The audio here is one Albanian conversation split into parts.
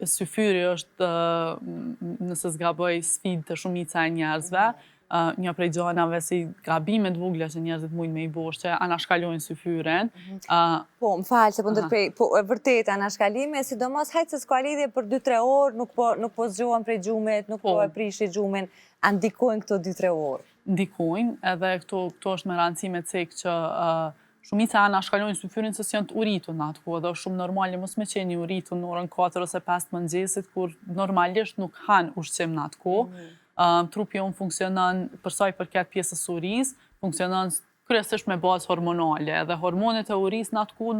syfyri është, nëse s'gaboj, sfidë të shumica e njerëzve. Një prej gjanave si gabimet vogla që njerëzit mujnë me i bosh që anashkalojnë syfyren. Po, më falë se po ndërprej, po e vërtet anashkalime, sidomos hajtë se s'ka lidhje për 2-3 orë, nuk po zgjohen prej gjumit, nuk po e prishi gjumin, a ndikojnë këto 2-3 orë? Ndikojnë, edhe këto është me rëndësi me cek që shumica anashkalojnë syfyrin se s'janë të uritur në atë kohë, dhe është shumë normale mos me qeni uritur në orën 4 ose 5 mëngjesit, kur normalisht nuk han ushqim në atë kohë. Trupi jonë funksionon për sa i përket pjesës urisë, funksionon kryesisht me bazë hormonale, edhe hormonet e urisë në atë kohë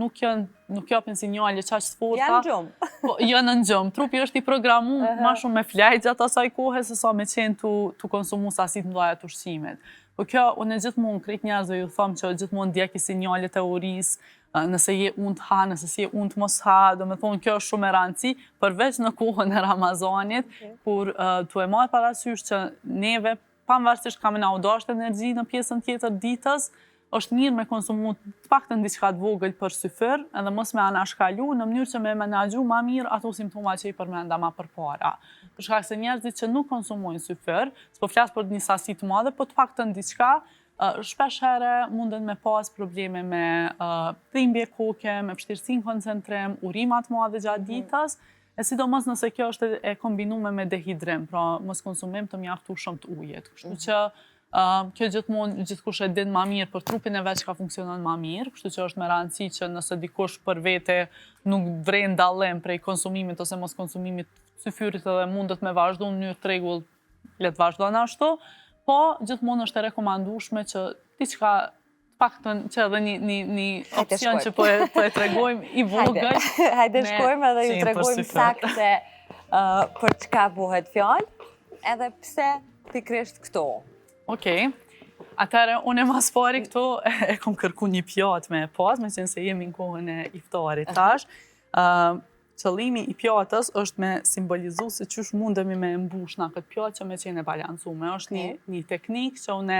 nuk japin sinjale qaq të forta. Janë në gjumë. Janë në gjumë. Trupi është i programu ma shumë me flajt gjatë asaj kohe se sa me qenë të konsumu sasit mëdhaja të ushqimit. Po kjo, unë gjithmonë krejt njerëzve ju thëmë që gjithmonë ndjeki sinjalet e urisë, nëse je unë të ha, nëse si je unë të mos ha, do me thonë kjo është shumë e rëndësi, përveç në kohën e Ramazanit, kur tu e marrë parasysh që neve, pavarësisht kam na u dashur energji në pjesën tjetër ditës, është mirë me konsumu të paktën diçka të vogël për syfyr, edhe mos me anashkalu në mënyrë që me menaxhu ma mirë ato simptoma që i përmenda ma përpara. Për shkak se njerëzit që nuk konsumojnë syfyr, s'po flas për një sasi të madhe, po të paktën diçka, shpesh herë munden me pas probleme me dhimbje koke, me vështirësi në koncentrim, urima të mëdha gjatë ditës, e sidomos nëse kjo është e kombinuar me dehidrim, pra mos konsumim të mjaftueshëm të ujit. Kështu që kjo gjithmonë gjithkush e din ma mirë për trupin e vet çka funksionon ma mirë, kështu që është me rëndësi që nëse dikush për vete nuk vren dallim prej konsumimit ose mos konsumimit të syfyrit edhe mundet me vazhdu në mënyrë të rregull, le të vazhdon ashtu. Po, gjithmonë është e rekomandueshme që diçka paktën që edhe një opcion që po e tregojmë i vogël. Hajde shkojmë edhe ju tregojmë saktë se për çka bëhet fjalë, edhe pse pikërisht këto. Okej. Atëherë, unë mas pari këto e kom kërku një pjatë me pas, me qenë se jemi në kohën e iftarit tash. Qëllimi i pjatës është me simbolizu se qysh mundemi me mbush na këtë pjatë që me qenë e balancume. Është një teknikë që unë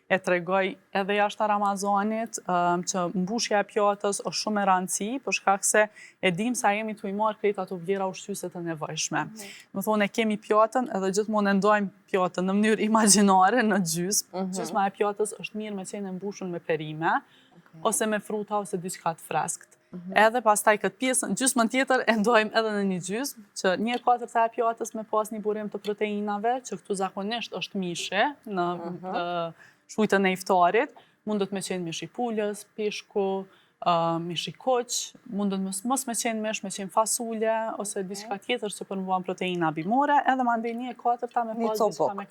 e tregoj edhe jashtë Ramazanit, që mbushja e pjatës është shumë e rëndësi, për shkak se e dim sa jemi të i marrë krejt ato vlera ushqyese të nevojshme. Më thonë e kemi pjatën edhe gjithmonë e ndojmë pjatën në mënyrë imagjinare në gjysmë. Gjysma e pjatës është mirë me qenë e mbushur me perime, ose me fruta ose diçka të freskët. Edhe pastaj këtë pjesën, gjysmën tjetër e ndojmë edhe në një gjysmë, që 1/4 e pjatës me pas një burim të proteinave, që këtu zakonisht është mishi në shujtën e iftarit, mundet me qenë mishi pulës, pishku, mishi koq, mundet mos me qenë mish, me qenë fasule, ose diçka tjetër që përmban proteina bimore, edhe mandej 1/4 me pas diçka me